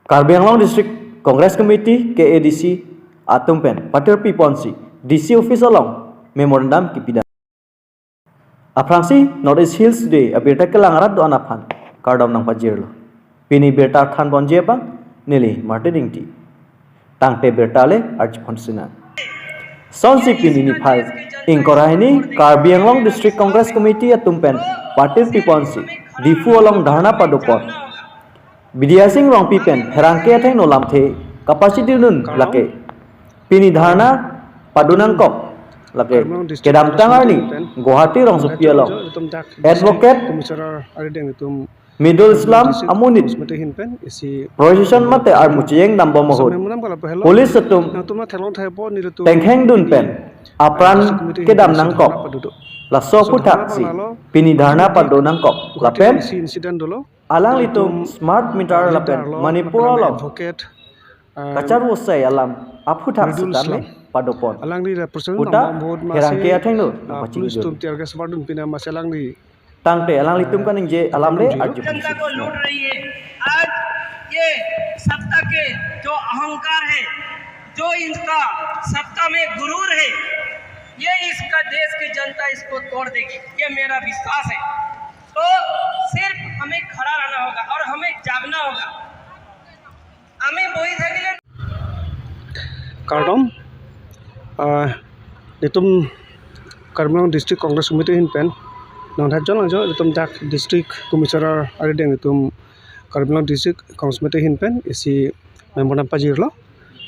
Karbi Anglong District Congress Committee KADC Atumpen Patir Piponsi DC Office along Memorandum Kipida Aprangsi North East Hills Day Abirta Kelangarat do Anapan Kardom nang Pajirlo Pini Birta Khan Bonjebang Nili Martiningti Tangte Birtale Archiponsina Sonsi Pini Nipai Ingkorahini Karbi Anglong District Congress Committee Atumpen Patir Piponsi Difu along Dharna Padopon Bidia Singh Rong Pipen Herangke Atheng no lamthe capacity nun lake Pini Dharna Padunang Kok lake Kedam Tangarni Guwahati Rong Supia Long Advocate Middle Islam Amunit Prohibition Mate Armuchiyeng Nambo Mohod Police Satum Tengheng Dun Pen Apran Kedam Nangkok Laso Putaksi Pini Dharna Padunang Kok Lapen Alang litum smart meter lapen Manipur along Kacar usai alam aputak sitame padopon Puta herangke atheng no pacing Tangte alang litum kan je alam le आज ये सत्ता के जो अहंकार है जो इनका सत्ता में गुरूर है ये इसका देश की जनता इसको तोड़ देगी ये मेरा विश्वास है तो सिर्फ हमें खड़ा रहना होगा और हमें जागना होगा हमें वही था Kardom ditum Karbi District Congress Committee hin pen non hajon ajo ditum dak district commissioner ari deng ditum Karbi District Congress Committee hin pen isi memorandum pajirlo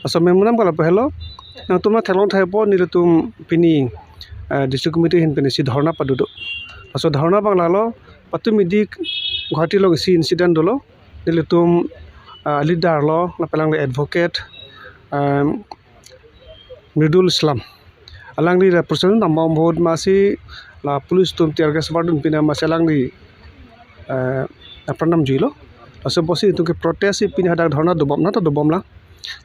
aso memorandum kala pehlo nang tuma thelong thaipo ni ditum pini district committee hin pen isi dharna padudo aso dharna banglalo patu midik Guwahati lo isi incident dolo diletum leader lo lapelang le advocate Middle Islam alang di represent nama mohod masih la police tum tiarga sabadun pina masalang di apranam jilo aso bosi itu ke protes pina hadak dharna dobam na to dobam la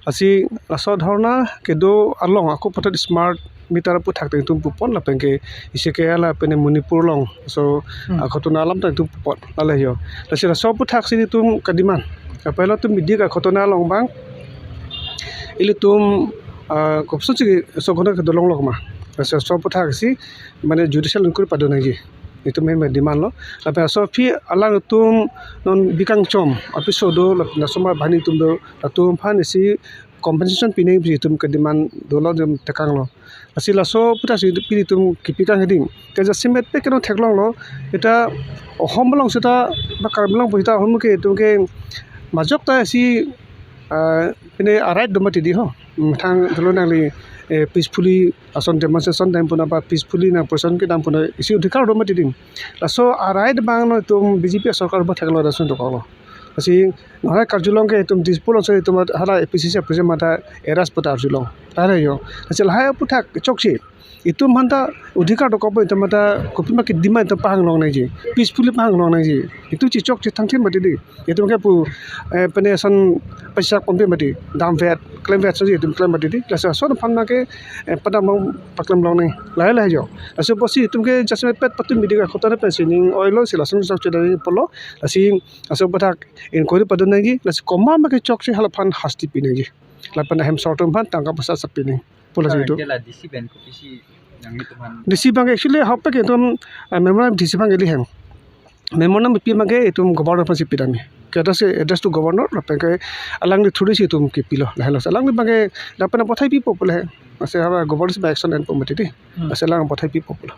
asi aso dharna kedo along aku patat smart meter pu thak tum pupon la pengke ise ke ala pene Manipur long so aku tu nalam ta tum pupon la yo asi aso pu thak sini tum kadiman apelo tum midik aku tu nalong bang ili tum kopso chigi sokona ke dolong lok ma so so puthak si mane judicial inquiry padona gi itu me demand lo tapi so phi alang tum non bikang chom episode na soma bhani tum do tum phan si compensation pine bi tum ke demand dolo jam tekang lo asila so puthak si pi tum kipikang heding te ja simet pe keno theklong lo eta homlong seta ba karblong boita homke tum ke majok ta si pine arait domati di ho thang tholo nangli peacefully ason demonstration time puna ba peacefully na person ke dam puna isi udhikar domati din laso arait bang no tum BJP sarkar ba thaklo rasun to kalo asi nora karjulong ke tum dispol se tum hala APCC present mata eras putar julong tare yo asal hai puthak chokchi itu manta udhikar to kopo itu mata kopima ke dima to pang long nai ji peacefully pang long nai ji itu chi chok chi thangthin mati di itu ke pu pene son paisa kompe mati dam vet claim vet so ji itu claim mati di lasa so phan na ke padam paklam long nai lai lai jo aso bosi itu ke jasme pet patu midiga khotane pensioning oilo silasun sok chedari polo asi aso bathak inquiry padon nai ji lasa komma ma ke chok chi hala phan hasti pine ji lapana hem sortum phan tangka pasa sapini pola itu DC Bank actually how pakai itu memang DC Bank ini hem memang pi mage itu governor pasti pidami kita se address to governor apa ke alang di thudi si itu ke pilo lah alang di mage dapat na pathai pi popula ase haba governor action and committee ase alang pathai pi popula